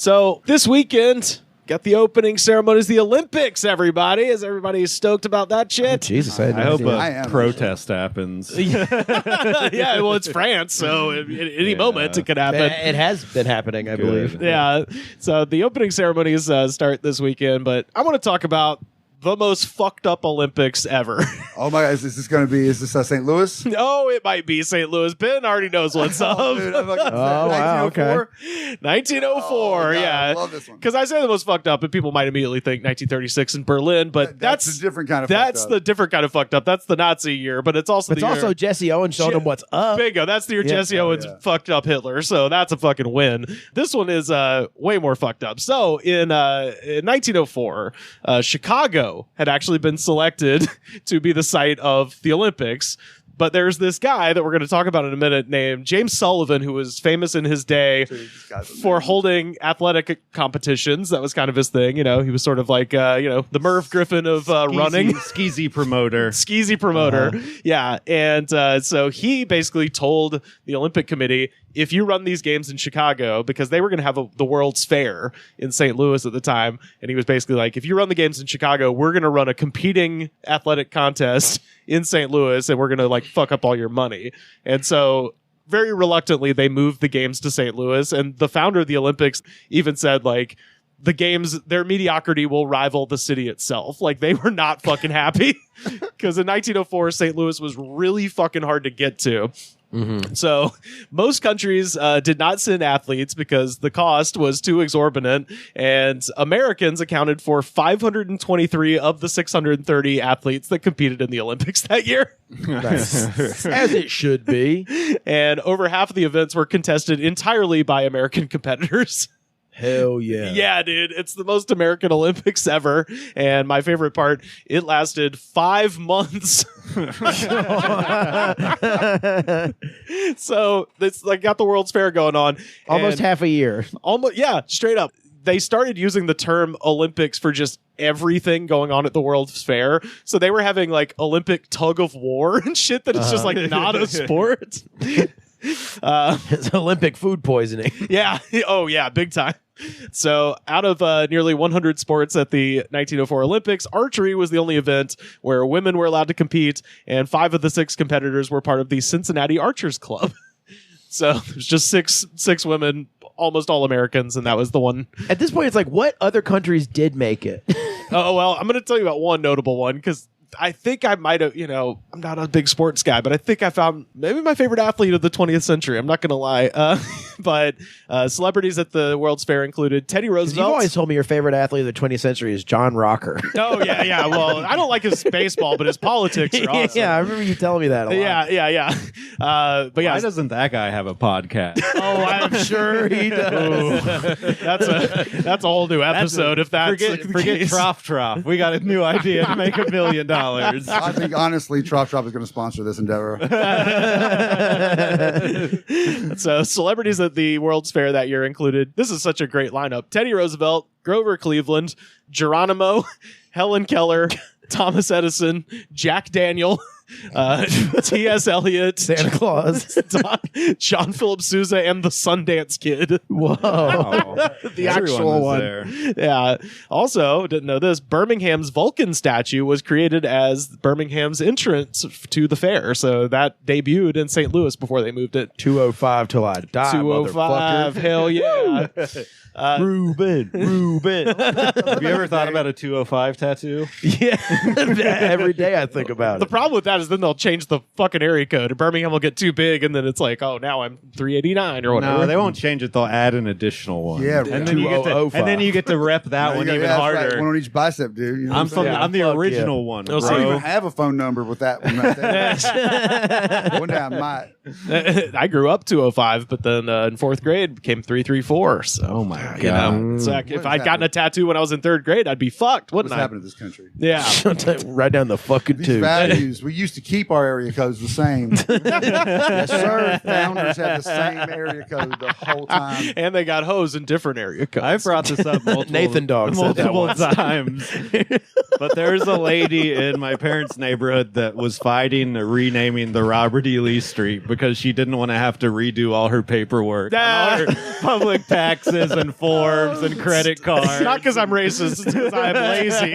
So this weekend, got the opening ceremonies, the Olympics, everybody. Is everybody stoked about that shit? Jesus, I hope a protest happens. Yeah, well, it's France, so at any moment it could happen. It has been happening, I believe. Yeah, so the opening ceremonies start this weekend, but I want to talk about the most fucked up Olympics ever. Oh my God, is this St. Louis? Oh, it might be St. Louis. Ben already knows what's up. Dude, wow, okay. 1904, God, yeah. I love this one. Because I say the most fucked up, and people might immediately think 1936 in Berlin, but That's a different kind of fucked That's up. the different kind of fucked up. That's the Nazi year, but it's also It's the year. also Jesse Owens showing him what's up. Bingo. That's the year Jesse Owens fucked up Hitler. So that's a fucking win. This one is way more fucked up. So in 1904, Chicago had actually been selected to be the site of the Olympics. But there's this guy that we're going to talk about in a minute named James Sullivan, who was famous in his day for holding athletic competitions. That was kind of his thing. You know, he was sort of like, the Merv Griffin of running. Skeezy promoter. Skeezy promoter. Yeah. And so he basically told the Olympic Committee, if you run these games in Chicago, because they were going to have the World's Fair in St. Louis at the time. And he was basically like, if you run the games in Chicago, we're going to run a competing athletic contest in St. Louis, and we're going to like fuck up all your money. And so very reluctantly, they moved the games to St. Louis. And the founder of the Olympics even said, like, the games, their mediocrity will rival the city itself. Like, they were not fucking happy because in 1904, St. Louis was really fucking hard to get to. Mm-hmm. So most countries did not send athletes because the cost was too exorbitant, and Americans accounted for 523 of the 630 athletes that competed in the Olympics that year. Nice. As it should be. And over half of the events were contested entirely by American competitors. Hell yeah. Yeah, dude. It's the most American Olympics ever. And my favorite part, it lasted 5 months. So it's like got the World's Fair going on. Almost half a year. Almost, yeah, straight up. They started using the term Olympics for just everything going on at the World's Fair. So they were having like Olympic tug of war and shit that it's just like not a sport. It's Olympic food poisoning. Yeah. Oh, yeah. Big time. So out of nearly 100 sports at the 1904 Olympics, archery was the only event where women were allowed to compete, and 5 of the 6 competitors were part of the Cincinnati Archers Club. So there's just six women, almost all Americans, and that was the one. At this point, it's like, what other countries did make it? Oh, well, I'm going to tell you about one notable one, because I think I might have, I'm not a big sports guy, but I think I found maybe my favorite athlete of the 20th century. I'm not going to lie. But celebrities at the World's Fair included Teddy Roosevelt. You've always told me your favorite athlete of the 20th century is John Rocker. Oh, yeah. Well, I don't like his baseball, but his politics are awesome. Yeah, I remember you telling me that a lot. Yeah. But yeah. Why doesn't that guy have a podcast? Oh, I'm sure he does. That's a whole new episode. If that's forget Trough. We got a new idea to make $1 million. I think, honestly, Trough is going to sponsor this endeavor. So, celebrities at the World's Fair that year included, this is such a great lineup, Teddy Roosevelt, Grover Cleveland, Geronimo, Helen Keller, Thomas Edison, Jack Daniel, T.S. Eliot, Santa Claus, John Philip Sousa, and the Sundance Kid. Whoa. The actual one. There. Yeah. Also, didn't know this, Birmingham's Vulcan statue was created as Birmingham's entrance to the fair. So that debuted in St. Louis before they moved it. 205 till I die, 205. Hell yeah. Ruben. Have you ever thought about a 205 tattoo? Yeah. Every day I think about The it. problem with that is then they'll change the fucking area code. Birmingham will get too big, and then it's like, oh, now I'm 389 or whatever. No, they won't change it. They'll add an additional one. Yeah, and then you get to rep that one even harder. Right. One on each bicep, dude. You know I'm the original one. We'll I don't see. even have a phone number with that one right there. One day I might. I grew up 205, but then in 4th grade became 334. So, Oh my you know, God. so if I'd gotten a tattoo when I was in 3rd grade, I'd be fucked, wouldn't What's I? happened to this country? Yeah. Right down the fucking These tube. values, we used to keep our area codes the same. Yes, sir. Founders had the same area code the whole time. And they got hoes in different area codes. I've brought this up Nathan Dog said that multiple once. times. But there's a lady in my parents' neighborhood that was fighting renaming the Robert E. Lee Street because she didn't want to have to redo all her paperwork, on all her public taxes and forms and credit cards. It's not because I'm racist, it's because I'm lazy.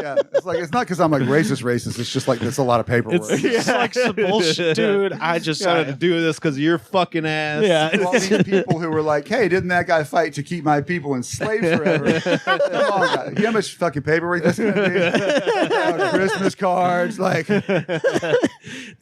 Yeah, it's not because I'm like racist. It's just like there's a lot of paperwork. It's like some bullshit. Dude, I just Got to do this because you're fucking ass. Yeah. All these people who were like, "Hey, didn't that guy fight to keep my people enslaved forever?" Come on, guys. You know how much fucking paperwork that's gonna be? Christmas cards, like.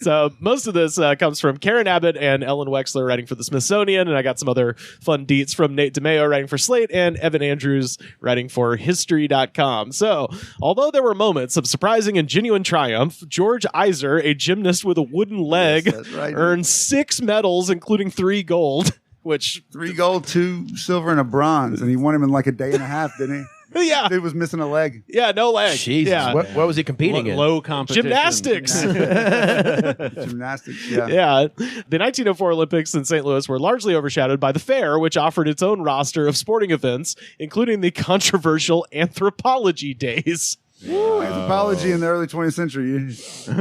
So most of this comes from Karen Abbott and Ellen Wexler writing for the Smithsonian, and I got some other fun deets from Nate DiMeo writing for Slate and Evan Andrews writing for History.com. So, although there were moments of surprising and genuine triumph, George Iser, a gymnast with a wooden leg, Yes, that's right. earned 6 medals, including 3 gold, which 3 gold, 2 silver, and a bronze, and he won him in like a day and a half, didn't he? yeah, Dude was missing a leg. yeah, no leg. Jesus. Yeah. What was he competing in? Low competition. Gymnastics. Gymnastics, yeah. Yeah. The 1904 Olympics in St. Louis were largely overshadowed by the fair, which offered its own roster of sporting events, including the controversial Anthropology Days. Anthropology in the early 20th century.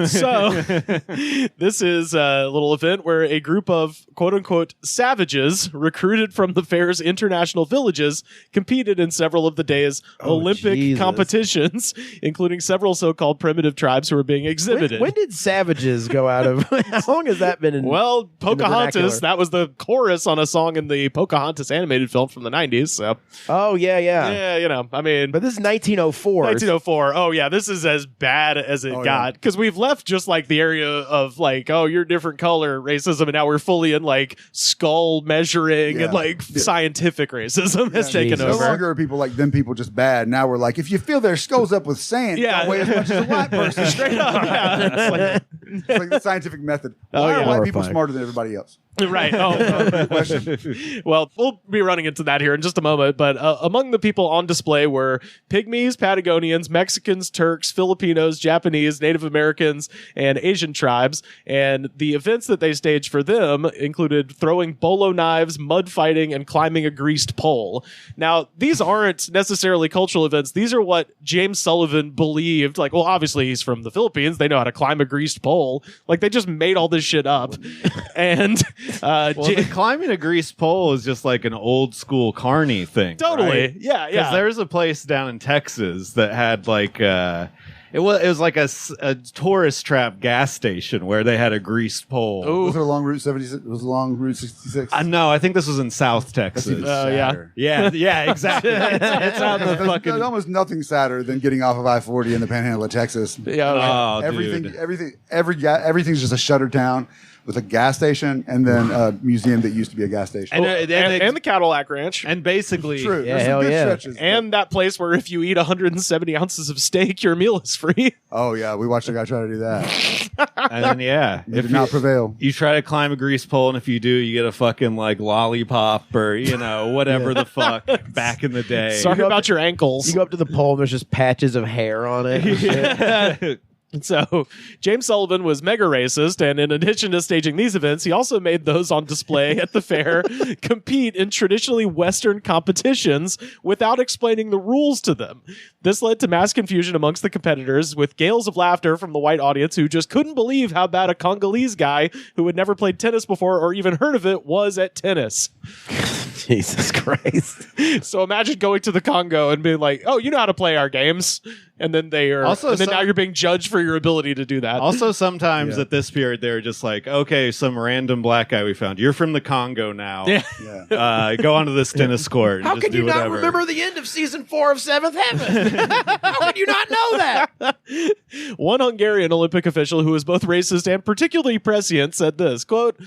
So, this is a little event where a group of quote unquote savages recruited from the fair's international villages competed in several of the day's Olympic Jesus. competitions, including several so called primitive tribes who were being exhibited. When did savages go out of? How long has that been in? Well, Pocahontas, vernacular. that was the chorus on a song in the Pocahontas animated film from the 90s. So, Oh yeah. yeah, you know, I mean, But this is 1904. 1904. Oh, yeah, this is as bad as it Oh, got. Because we've left just like the area of like, oh, you're different color racism, and now we're fully in like skull measuring Yeah. and like scientific racism has taken Jesus. No over. longer are people like them people just bad. Now we're like, if you fill their skulls up with sand, Yeah. don't weigh as much as a white person. Straight up. Yeah. It's like, It's like the scientific method. Oh, Why yeah. are white people Horrifying. smarter than everybody else? right. Oh, well, we'll be running into that here in just a moment. But among the people on display were Pygmies, Patagonians, Mexicans, Turks, Filipinos, Japanese, Native Americans, and Asian tribes. And the events that they staged for them included throwing bolo knives, mud fighting, and climbing a greased pole. Now, these aren't necessarily cultural events. These are what James Sullivan believed. Like, well, obviously he's from the Philippines. They know how to climb a greased pole. Like, they just made all this shit up. And Well, the climbing a grease pole is just like an old school carny thing. totally. right? Yeah, Because yeah. there's a place down in Texas that had like it was like a tourist trap gas station where they had a grease pole. Ooh. Was it along Route 76? Was it along Route 66? No, I think this was in South Texas. even yeah. sadder. Yeah, exactly. it's out in the There's fucking. almost nothing sadder than getting off of I-40 in the Panhandle of Texas. Yeah. Oh, dude. Everything's just a shuttered town with a gas station and then a museum that used to be a gas station. And the Cadillac Ranch. And basically, True. Yeah, There's some hell good yeah. stretches. And that place where if you eat 170 ounces of steak, your meal is free. Oh, yeah. We watched a guy try to do that. and then It did not prevail. you try to climb a grease pole, and if you do, you get a fucking like lollipop or whatever the fuck back in the day. Sorry go up about your ankles. You go up to the pole and there's just patches of hair on it. and shit. So, James Sullivan was mega racist, and in addition to staging these events, he also made those on display at the fair compete in traditionally Western competitions without explaining the rules to them. This led to mass confusion amongst the competitors, with gales of laughter from the white audience who just couldn't believe how bad a Congolese guy who had never played tennis before or even heard of it was at tennis. Jesus Christ. So imagine going to the Congo and being like, "Oh, you know how to play our games," and then now you're being judged for your ability to do that. Also, sometimes Yeah. at this period, they're just like, okay, some random black guy we found. You're from the Congo now. Yeah. Yeah. Go onto this tennis court. And How just can do you not whatever. remember the end of season 4 of Seventh Heaven? How can you not know that? One Hungarian Olympic official who was both racist and particularly prescient said this, quote,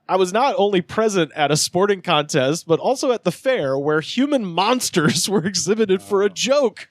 "I was not only present at a sporting contest, but also at the fair where human monsters were exhibited for a joke.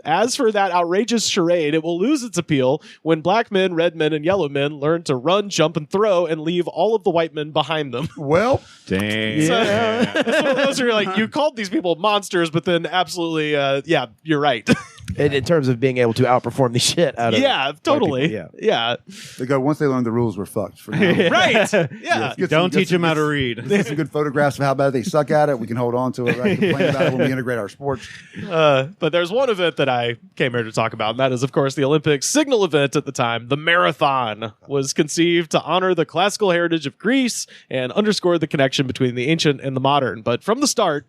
As for that outrageous charade, it will lose its appeal when black men, red men, and yellow men learn to run, jump, and throw and leave all of the white men behind them." Well, Dang. It's one of those where you're like, you called these people monsters, but then absolutely, yeah, you're right. in terms of being able to outperform the shit out of totally. people. Yeah. They go, once they learn the rules, we're fucked. For now. Right. Yeah. Don't teach them how to read. Get some good photographs of how bad they suck at it. We can hold on to it. Right? Complain about it when we integrate our sports. But there's one event that I came here to talk about, and that is, of course, the Olympic signal event at the time. The marathon was conceived to honor the classical heritage of Greece and underscore the connection between the ancient and the modern. But from the start,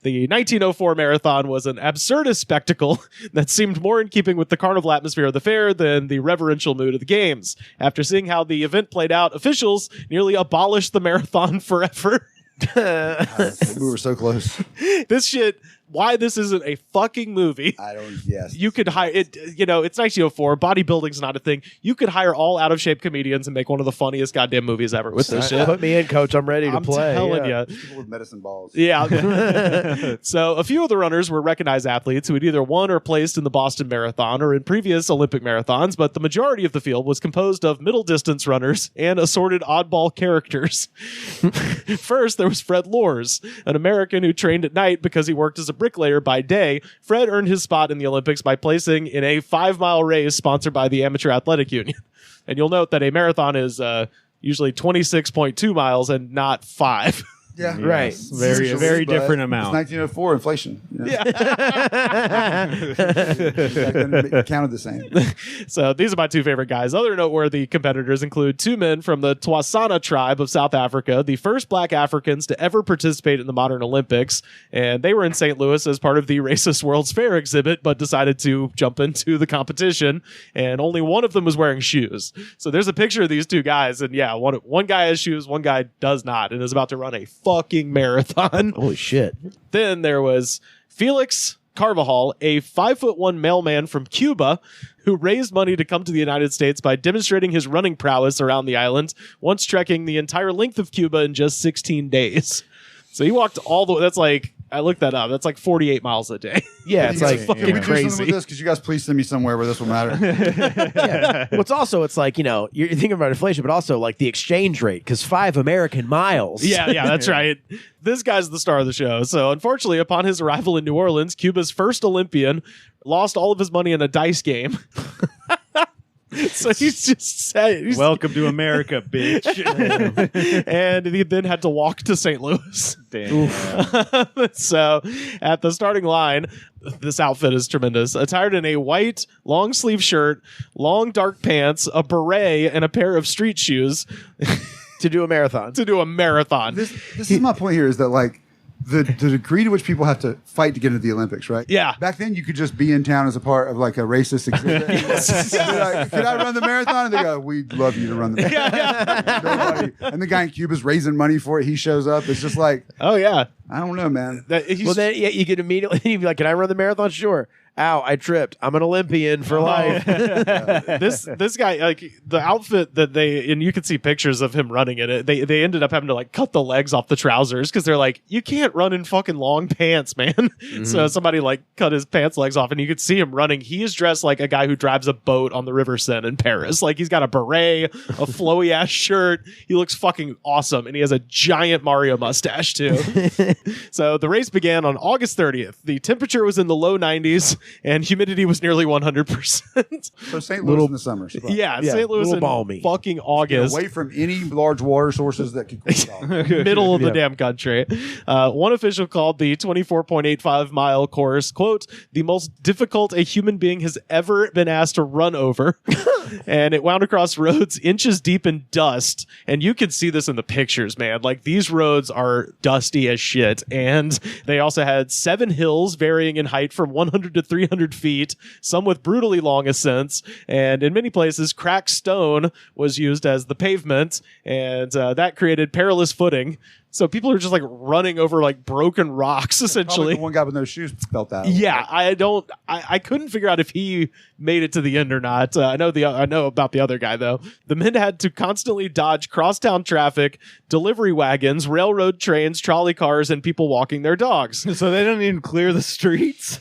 the 1904 marathon was an absurdist spectacle that seemed more in keeping with the carnival atmosphere of the fair than the reverential mood of the games. After seeing how the event played out, officials nearly abolished the marathon forever. We were so close. This shit, why this isn't a fucking movie. I don't, yes. You could hire it, you know, it's 1904. Bodybuilding's not a thing. You could hire all out of shape comedians and make one of the funniest goddamn movies ever with this shit. Put me in, coach. I'm ready to I'm play. telling yeah. you. People with medicine balls. Yeah. So a few of the runners were recognized athletes who had either won or placed in the Boston Marathon or in previous Olympic marathons, but the majority of the field was composed of middle distance runners and assorted oddball characters. First, there was Fred Lors, an American who trained at night because he worked as a bricklayer by day. Fred earned his spot in the Olympics by placing in a 5-mile race sponsored by the Amateur Athletic Union. And you'll note that a marathon is usually 26.2 miles and not 5. Yeah. Right. Very, very different amount. It's 1904 inflation. Yeah. It counted the same. So these are my two favorite guys. Other noteworthy competitors include two men from the Twasana tribe of South Africa, the first black Africans to ever participate in the modern Olympics. And they were in St. Louis as part of the Racist World's Fair exhibit, but decided to jump into the competition. And only one of them was wearing shoes. So there's a picture of these two guys. And yeah, one guy has shoes, one guy does not, and is about to run a fucking marathon. Holy shit. Then there was Felix Carvajal, a 5'1" mailman from Cuba who raised money to come to the United States by demonstrating his running prowess around the island, once trekking the entire length of Cuba in just 16 days. So he walked all the way. That's like, I looked that up. That's like 48 miles a day. Yeah, it's like fucking Can we do something crazy. with this? Could you guys please send me somewhere where this will matter? yeah. What's also, it's like, you know, you're thinking about inflation, but also like the exchange rate, because 5 American miles. Yeah, that's right. This guy's the star of the show. So unfortunately, upon his arrival in New Orleans, Cuba's first Olympian lost all of his money in a dice game. So he's just sad. Welcome to America, bitch. And he then had to walk to St. Louis. Damn. So at the starting line, this outfit is tremendous. Attired in a white long sleeve shirt, long dark pants, a beret, and a pair of street shoes To do a marathon. to do a marathon. This is my point here is that, like, the degree to which people have to fight to get into the Olympics, right? Yeah. Back then, you could just be in town as a part of, like, a racist exhibit. Like, can I run the marathon? And they go, we'd love you to run the marathon. Nobody. And the guy in Cuba's raising money for it. He shows up. It's just like, Oh, yeah. I don't know, man. Well, then yeah, you could immediately you'd be like, can I run the marathon? Sure. Ow, I tripped. I'm an Olympian for life. This guy, like the outfit that and you can see pictures of him running in it. They ended up having to like cut the legs off the trousers because they're like, you can't run in fucking long pants, man. So somebody like cut his pants legs off, and you could see him running. He is dressed like a guy who drives a boat on the River Seine in Paris. Like he's got a beret, a flowy ass shirt. He looks fucking awesome, and he has a giant Mario mustache too. So the race began on August 30th. The temperature was in the low 90s. And humidity was nearly 100%. So St. Louis in the summer. Yeah, Yeah, St. Louis little in balmy. fucking August. Away from any large water sources that could cool it off. Middle of the Yeah. damn country. One official called the 24.85 mile course, quote, the most difficult a human being has ever been asked to run over. And it wound across roads inches deep in dust. And you can see this in the pictures, man. Like these roads are dusty as shit. And they also had 7 hills varying in height from 100 to 300 feet, some with brutally long ascents. And in many places, cracked stone was used as the pavement. And that created perilous footing. So people are just like running over like broken rocks, Probably essentially. the one guy with no shoes felt that. Yeah, I couldn't figure out if he made it to the end or not. I know about the other guy though. The men had to constantly dodge crosstown traffic, delivery wagons, railroad trains, trolley cars, and people walking their dogs. So they don't even clear the streets?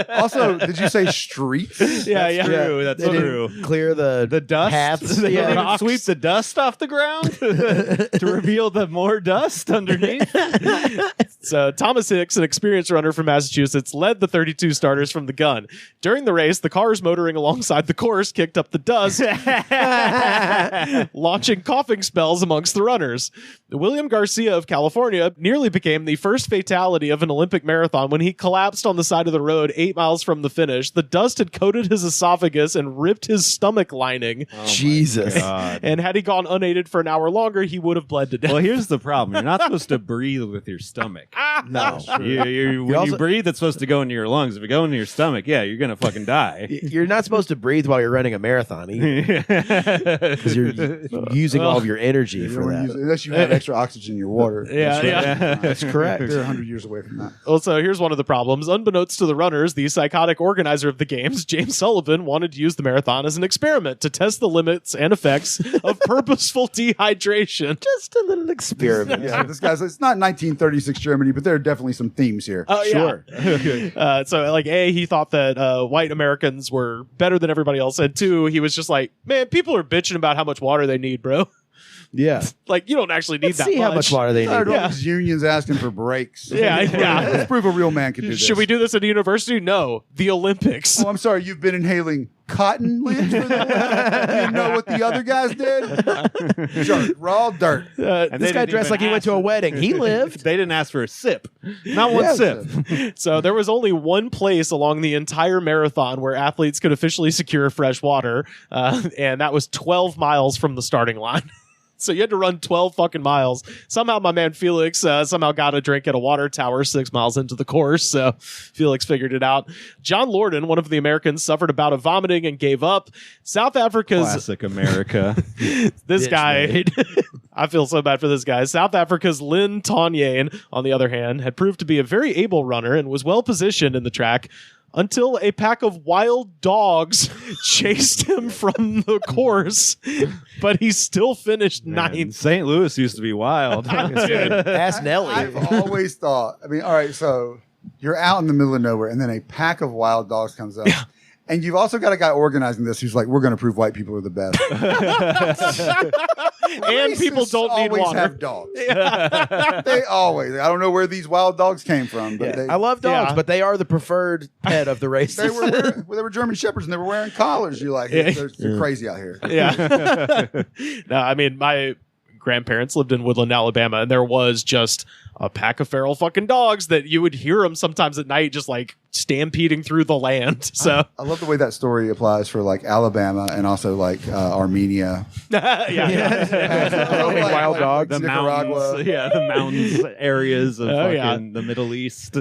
Also, did you say streets? Yeah. True, that's They true. didn't clear the The dust? paths. They Yeah. don't even sweep the dust off the ground to reveal the more dust underneath. So Thomas Hicks, an experienced runner from Massachusetts, led the 32 starters from the gun. During the race, the cars motoring alongside the course kicked up the dust, launching coughing spells amongst the runners. William Garcia of California nearly became the first fatality of an Olympic marathon when he collapsed on the side of the road 8 miles from the finish. The dust had coated his esophagus and ripped his stomach lining. Jesus. And had he gone unaided for an hour longer, he would have bled to death. Well, here's the problem. You're not supposed to breathe with your stomach. No. When you breathe, it's supposed to go into your lungs. If it goes into your stomach, yeah, you're going to fucking die. You're not supposed to breathe while you're running a marathon either. Because you're using all of your energy for that. Unless you have extra oxygen in your water. Yeah. That's correct. They're 100 years away from that. Also, here's one of the problems. Unbeknownst to the runners, the psychotic organizer of the games, James Sullivan, wanted to use the marathon as an experiment to test the limits and effects of purposeful dehydration. Just a little experiment. Yeah, this guy's, it's not 1936 Germany, but there are definitely some themes here. Oh, Sure. yeah. So, like, A, he thought that white Americans were better than everybody else. And two, he was just like, man, people are bitching about how much water they need, bro. Yeah. Like, you don't actually need that See much. how much water they Tired need. of all these unions asking for breaks. Yeah. Let's prove a real man can do this. Should we do this at a university? No. The Olympics. Oh, I'm sorry. You've been inhaling cotton leaves for that? You didn't know what the other guys did? Sure. Raw dirt. And This guy dressed like he went to a wedding. He lived. They didn't ask for a sip. Not one sip. So there was only one place along the entire marathon where athletes could officially secure fresh water, and that was 12 miles from the starting line. So you had to run 12 fucking miles. Somehow my man Felix somehow got a drink at a water tower 6 miles into the course. So Felix figured it out. John Lorden, one of the Americans, suffered a bout of vomiting and gave up. South Africa's... Classic America. This guy... I feel so bad for this guy. South Africa's Lynn Tonyen, on the other hand, had proved to be a very able runner and was well positioned in the track until a pack of wild dogs chased him from the course, but he still finished ninth. St. Louis used to be wild. Ask Nelly. I've always thought, I mean, all right, so you're out in the middle of nowhere, and then a pack of wild dogs comes up. Yeah. And you've also got a guy organizing this who's like, we're going to prove white people are the best. And people don't need always water. Have dogs. They always. I don't know where these wild dogs came from, but they, I love dogs, but they are the preferred pet of the race. they were German Shepherds and they were wearing collars. You're like, they're crazy out here. Yeah. No, I mean, my grandparents lived in Woodland, Alabama, and there was just a pack of feral fucking dogs that you would hear them sometimes at night just like stampeding through the land. So I love the way that story applies for like Alabama and also like Armenia. Wild dogs. The Nicaragua. mountains, the mountains areas of the Middle East.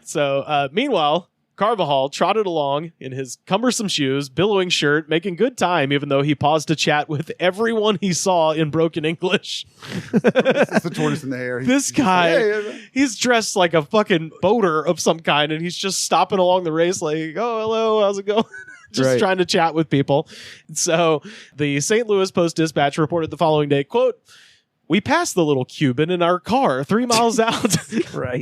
So meanwhile, Carvajal trotted along in his cumbersome shoes, billowing shirt, making good time, even though he paused to chat with everyone he saw in broken English. It's the tortoise in the hair. This guy, he's dressed like a fucking boater of some kind, and he's just stopping along the race like, oh, hello, how's it going? Just trying to chat with people. So the St. Louis Post-Dispatch reported the following day, quote, "We passed the little Cuban in our car 3 miles out,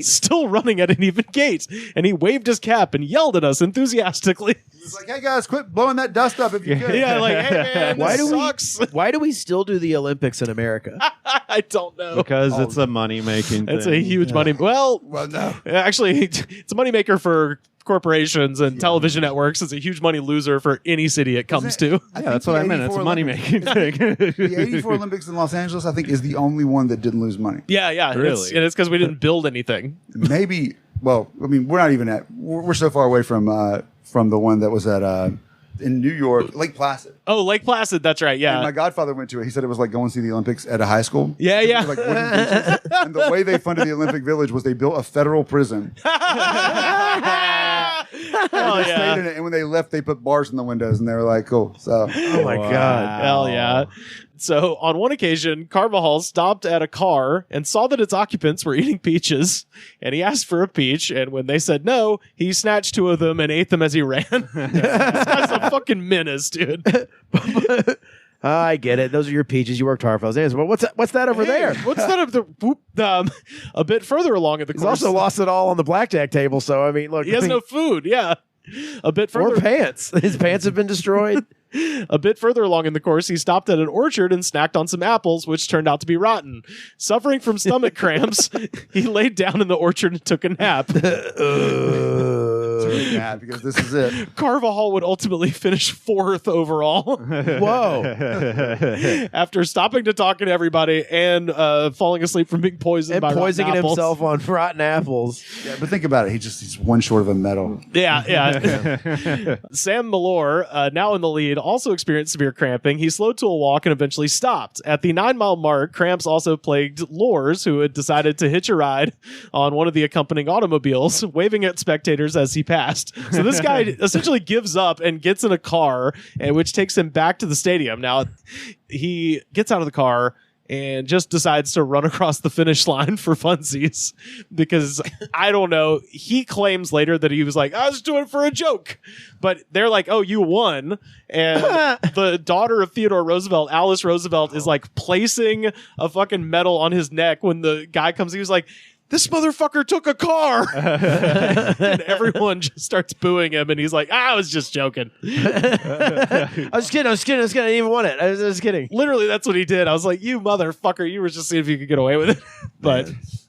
still running at an even gait, and he waved his cap and yelled at us enthusiastically." He's like, hey guys, quit blowing that dust up if you could. Yeah, like, hey man, this sucks. Why do we still do the Olympics in America? I don't know. Because it's a money-making thing. It's a huge money. Well, no. Actually, it's a moneymaker for corporations and television networks. It's a huge money loser for any city it comes to. Yeah, that's what I meant. It's a money-making thing. The 84 Olympics in Los Angeles, I think, is the only one that didn't lose money. Yeah. Really? And it's because we didn't build anything. Maybe, well, I mean, we're not even at, we're so far away from the one that was at, in New York, Lake Placid. Oh, Lake Placid. That's right. Yeah. And my godfather went to it. He said it was like going to see the Olympics at a high school. Yeah. Like wooden beaches. And the way they funded the Olympic Village was they built a federal prison. Oh, Stayed in it, and when they left, they put bars in the windows, and they were like, "Cool." So, Oh my God. Hell yeah. So on one occasion, Carvajal stopped at a car and saw that its occupants were eating peaches, and he asked for a peach, and when they said no, he snatched 2 of them and ate them as he ran. This guy's a fucking menace, dude. I get it. Those are your peaches. You worked hard for those. Well, what's that over there? What's that up the a bit further along at the He's course? also lost it all on the blackjack table. So I mean, look, He has no food. Yeah, a bit further. Or pants. His pants have been destroyed. A bit further along in the course, he stopped at an orchard and snacked on some apples, which turned out to be rotten. Suffering from stomach cramps, he laid down in the orchard and took a nap. Because this is it. Carvajal would ultimately finish 4th overall. Whoa. After stopping to talk to everybody and falling asleep from being poisoned And by rotten poisoning apples. himself on rotten apples. Yeah, but think about it. He's one short of a medal. Yeah. Sam Malore, now in the lead, also experienced severe cramping. He slowed to a walk and eventually stopped. At the 9-mile mark, cramps also plagued Lors, who had decided to hitch a ride on one of the accompanying automobiles, waving at spectators as he passed. So this guy essentially gives up and gets in a car, which takes him back to the stadium. Now, he gets out of the car and just decides to run across the finish line for funsies because, I don't know, he claims later that he was like, I was doing it for a joke. But they're like, oh, you won. And the daughter of Theodore Roosevelt, Alice Roosevelt, is like placing a fucking medal on his neck when the guy comes. He was like, this motherfucker took a car. And everyone just starts booing him. And he's like, I was just joking. I was kidding. I didn't even want it. I was kidding. Literally, that's what he did. I was like, you motherfucker. You were just seeing if you could get away with it. But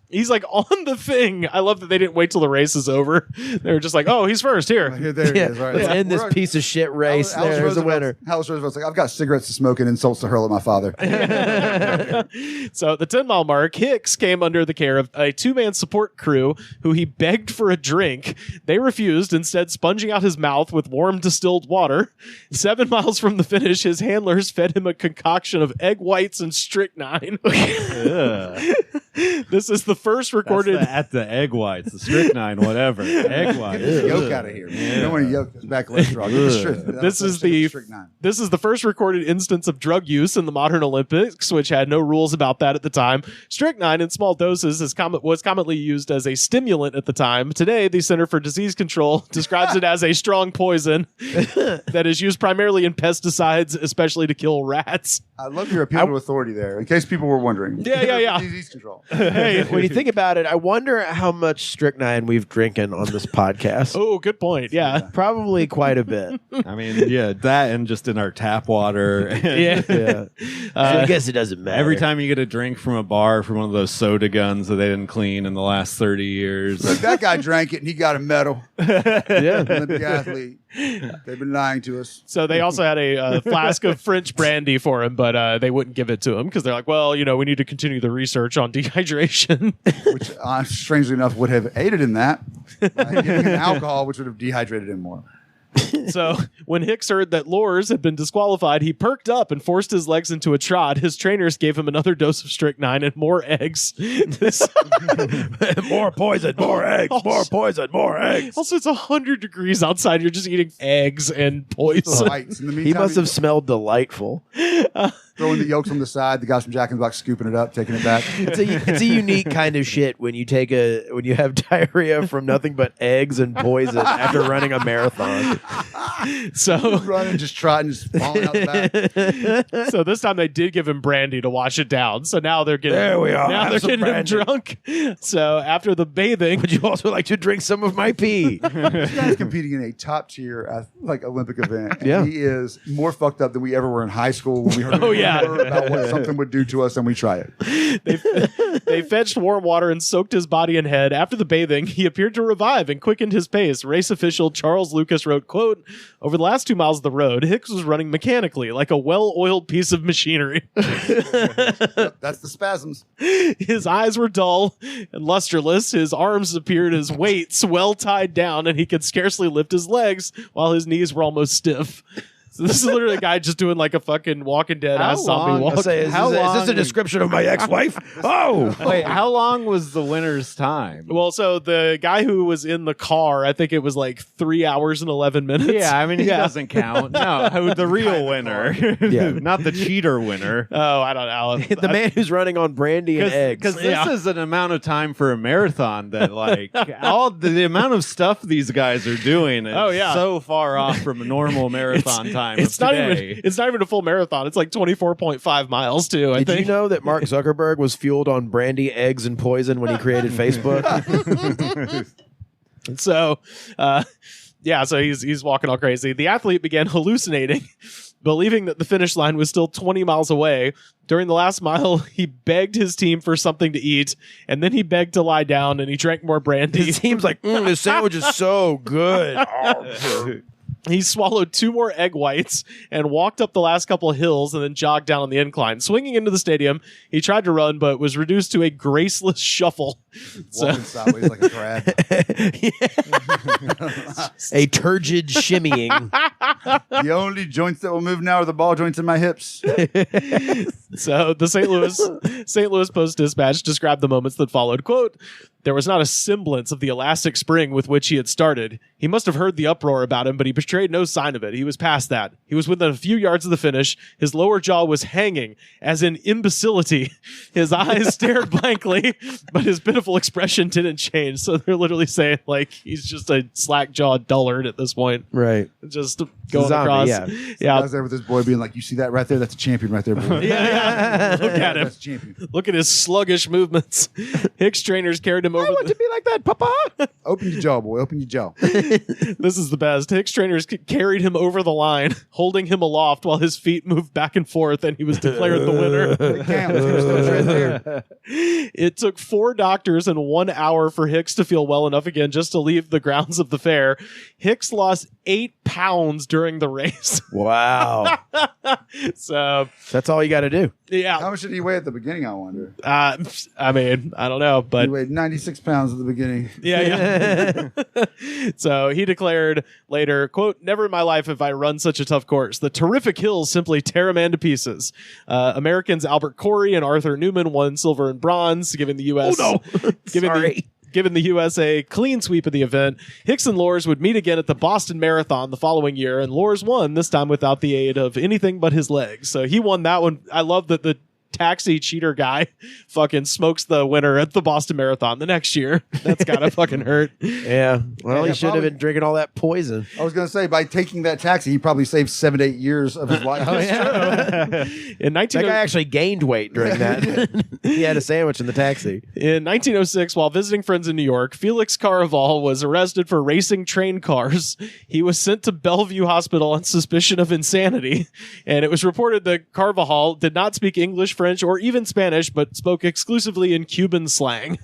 he's like on the thing. I love that they didn't wait till the race is over. They were just like, oh, he's first here. There he is. All right. Let's end this piece of shit race. There's a winner. Alice Roosevelt's like, I've got cigarettes to smoke and insults to hurl at my father. So the 10-mile mark, Hicks came under the care of a 2-man support crew who he begged for a drink. They refused, instead sponging out his mouth with warm distilled water. 7 miles from the finish, his handlers fed him a concoction of egg whites and strychnine. This is the first recorded at the egg whites, the strychnine, whatever. Egg whites. Yolk out of here. Man. You don't want to yolk this back cholesterol. This is the first recorded instance of drug use in the modern Olympics, which had no rules about that at the time. Strychnine in small doses was commonly used as a stimulant at the time. Today, the Center for Disease Control describes it as a strong poison that is used primarily in pesticides, especially to kill rats. I love your appeal to authority there, in case people were wondering. Yeah. Disease control. Hey, When you think about it, I wonder how much strychnine we've drinking on this podcast. oh, good point. Yeah. Probably quite a bit. I mean, yeah, that and just in our tap water. Yeah. So I guess it doesn't matter. Every time you get a drink from a bar from one of those soda guns that they didn't clean in the last 30 years. Look, that guy drank it and he got a medal. Yeah. Olympic athlete. They've been lying to us. So they also had a flask of French brandy for him, but they wouldn't give it to him because they're like, well, we need to continue the research on dehydration. Which, strangely enough, would have aided in that. By giving him alcohol, which would have dehydrated him more. So when Hicks heard that Lors had been disqualified, he perked up and forced his legs into a trot. His trainers gave him another dose of strychnine and more eggs. More poison, more eggs, more poison, more eggs. Also, it's 100 degrees outside. You're just eating eggs and poison. Lights. In the He meantime, must have smelled delightful. throwing the yolks on the side. The guys from Jack in the Box scooping it up, taking it back. It's a unique kind of shit when you have diarrhea from nothing but eggs and poison after running a marathon. So Running, just trotting, just falling out the back. So this time they did give him brandy to wash it down. So now they're getting There we are. Now Have they're some getting him brandy. drunk. So after the bathing, Would you also like to drink some of my pee? This guy's competing in a top tier Olympic event. And Yeah. he is more fucked up than we ever were in high school when we heard Oh, yeah. about what something would do to us and we try it. they fetched warm water and soaked his body and head. After the bathing, he appeared to revive and quickened his pace. Race official Charles Lucas wrote, quote, "Over the last 2 miles of the road, Hicks was running mechanically like a well-oiled piece of machinery. That's the spasms. His eyes were dull and lusterless. His arms appeared as weights well tied down, and he could scarcely lift his legs while his knees were almost stiff." So this is literally a guy just doing like a fucking Walking Dead ass zombie long- walk. I'll say, is this a description of my ex-wife? Oh! Wait, how long was the winner's time? Well, so the guy who was in the car, I think it was like 3 hours and 11 minutes. Yeah, I mean, he doesn't count. No, the real winner. Yeah. Not the cheater winner. Oh, I don't know. The man who's running on brandy and eggs. Because this is an amount of time for a marathon that, like, all the amount of stuff these guys are doing is so far off from a normal marathon time. It's of not today. even. It's not even a full marathon. It's like 24.5 miles too. I Did think. you know that Mark Zuckerberg was fueled on brandy, eggs, and poison when he created Facebook? So, so he's walking all crazy. The athlete began hallucinating Believing that the finish line was still 20 miles away, during the last mile, he begged his team for something to eat, and then he begged to lie down, and he drank more brandy. His team's like, this sandwich is so good. He swallowed 2 more egg whites and walked up the last couple of hills and then jogged down on the incline. Swinging into the stadium, he tried to run, but was reduced to a graceless shuffle. Walking sideways like a crab. A turgid shimmying. The only joints that will move now are the ball joints in my hips. So the St. Louis Post-Dispatch described the moments that followed. Quote, "There was not a semblance of the elastic spring with which he had started. He must have heard the uproar about him, but he betrayed no sign of it. He was past that. He was within a few yards of the finish. His lower jaw was hanging, as in imbecility. His eyes stared blankly, but his pitiful expression didn't change." So they're literally saying, like, he's just a slack-jawed dullard at this point. Right. Just going Zombie, across. yeah. Yeah. I was there with this boy being like, "You see that right there? That's a champion right there, boy." Yeah. Look at him. That's a champion. Look at his sluggish movements. Hicks trainers carried him over. I want to be like that, Papa. Open your jaw, boy. Open your jaw. This is the best. Hicks trainers carried him over the line, holding him aloft while his feet moved back and forth, and he was declared the winner. It counts. He was still tread there. It took 4 doctors and 1 hour for Hicks to feel well enough again just to leave the grounds of the fair. Hicks lost 8 pounds during the race. Wow. So, That's all you got to do. How yeah. much did he weigh at the beginning, I wonder? I mean, I don't know, but He weighed 96 pounds at the beginning. yeah. So he declared later, quote, "Never in my life have I run such a tough course. The terrific hills simply tear a man to pieces." Americans Albert Corey and Arthur Newman won silver and bronze, giving the U.S. Giving the U.S. a clean sweep of the event. Hicks and Lors would meet again at the Boston Marathon the following year, and Lors won, this time without the aid of anything but his legs. So he won that one. I love that the taxi cheater guy fucking smokes the winner at the Boston Marathon the next year. That's gotta fucking hurt. Yeah. Well, Yeah, he should have probably. been drinking all that poison. I was going to say, by taking that taxi, he probably saved 7 to 8 years of his life. In That 19 guy actually gained weight during that. He had a sandwich in the taxi. In 1906, while visiting friends in New York, Felix Caraval was arrested for racing train cars. He was sent to Bellevue Hospital on suspicion of insanity, and it was reported that Carvajal did not speak English, French, or even Spanish, but spoke exclusively in Cuban slang.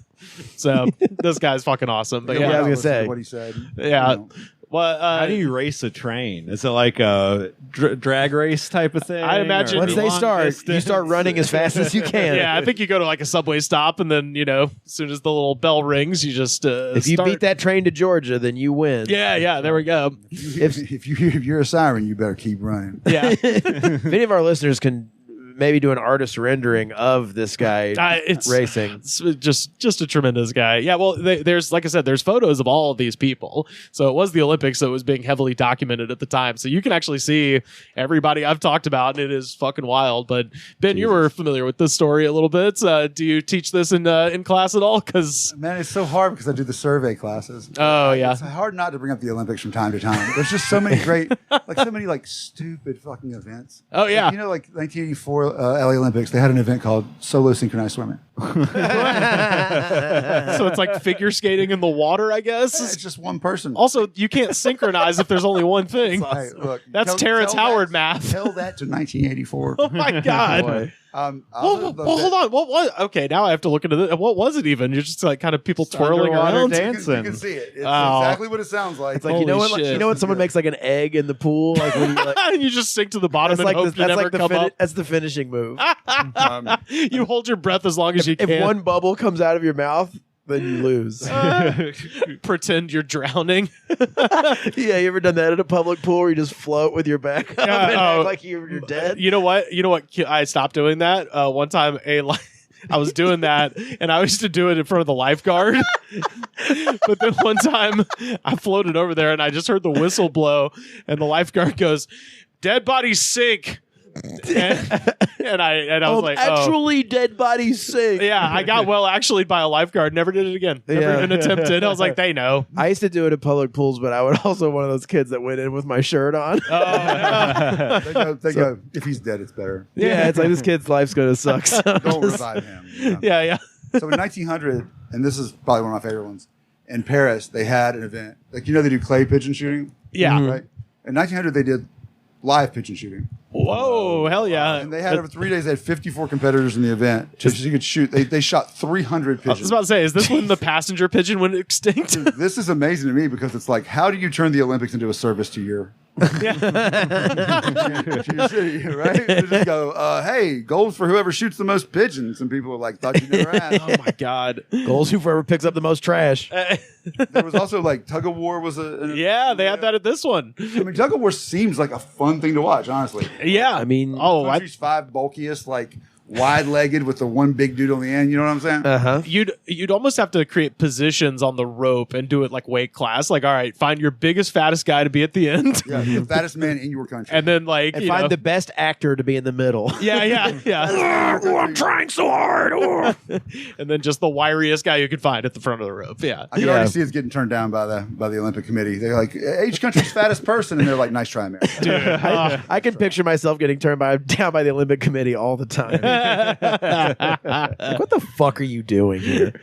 So this guy's fucking awesome. But Yeah, I was yeah, gonna Listen to say. what he said. yeah. You know. Well, How do you race a train? Is it like a drag race type of thing? I imagine or Once they long start, you distance? start running as fast as you can. yeah, I think you go to like a subway stop, and then as soon as the little bell rings, you just If you start. beat that train to Georgia, then you win. Yeah, there we go. If you hear you're a siren, you better keep running. Yeah, If any of our listeners can maybe do an artist rendering of this guy it's racing. It's just a tremendous guy. Yeah, well, there's, like I said, there's photos of all of these people. So it was the Olympics, so it was being heavily documented at the time. So you can actually see everybody I've talked about, and it is fucking wild. But Ben, you were familiar with this story a little bit. Do you teach this in class at all? Because Man, it's so hard because I do the survey classes. Oh, yeah. It's hard not to bring up the Olympics from time to time. There's just so many great, so many stupid fucking events. Oh, yeah. Like 1984 LA Olympics, they had an event called solo synchronized swimming. so it's like figure skating in the water, I guess. It's just one person. Also, you can't synchronize if there's only one thing. Hey, look, That's Terrence Howard math. Tell that to 1984. Oh my god. Boy. Well, Well, hold on. What was? Okay, now I have to look into this. What was it even? You're just like kind of people twirling underwater around. dancing. You can see it. It's Oh. exactly what it sounds like. It's like you know Holy when shit. you know when someone makes like an egg in the pool, like when you like. And you just sink to the bottom That's and like hope you never come up. that's the finishing move. You hold your breath as long as you If can. one bubble comes out of your mouth, then you lose. Pretend you're drowning. Yeah, you ever done that at a public pool where you just float with your back up and act like you're dead? You know what? I stopped doing that one time. I was doing that, and I used to do it in front of the lifeguard. But then one time, I floated over there, and I just heard the whistle blow, and the lifeguard goes, "Dead bodies sink." and I was like, actually, dead bodies sink. yeah, I got actually by a lifeguard. Never did it again. Never Yeah. even attempted. I was like, they know. I used to do it at public pools, but I would also one of those kids that went in with my shirt on. They go, if he's dead, it's better. Yeah, it's like this kid's life's gonna suck. So Don't revive him. you know? Yeah. So in 1900, and this is probably one of my favorite ones, in Paris, they had an event. They do clay pigeon shooting? Yeah. Right? In 1900, they did live pigeon shooting. Whoa, hell yeah. And they had over 3 days, they had 54 competitors in the event. Just so you could shoot. They shot 300 I pigeons. was about to say, is this when the passenger pigeon went extinct? Dude, this is amazing to me because it's like, how do you turn the Olympics into a service to your city, right? You just go, hey, goals for whoever shoots the most pigeons. And people are like, thought you never asked. Oh my God. Goals whoever picks up the most trash. There was also like tug of war was Yeah, they had that at this one. I mean, tug of war seems like a fun thing to watch, honestly. Yeah. I mean, Country's 5 bulkiest, like wide-legged with the one big dude on the end. You know what I'm saying? uh-huh. You'd almost have to create positions on the rope and do it like weight class. Like, all right, find your biggest, fattest guy to be at the end. Yeah, the fattest man in your country. And then like And you find know, the best actor to be in the middle. yeah. I'm trying so hard. And then just the wiriest guy you could find at the front of the rope. Yeah. I can already see it's getting turned down by the Olympic Committee. They're like, each country's fattest person, and they're like, nice try, America. Dude. I can picture myself getting turned down by the Olympic Committee all the time. Like, what the fuck are you doing here?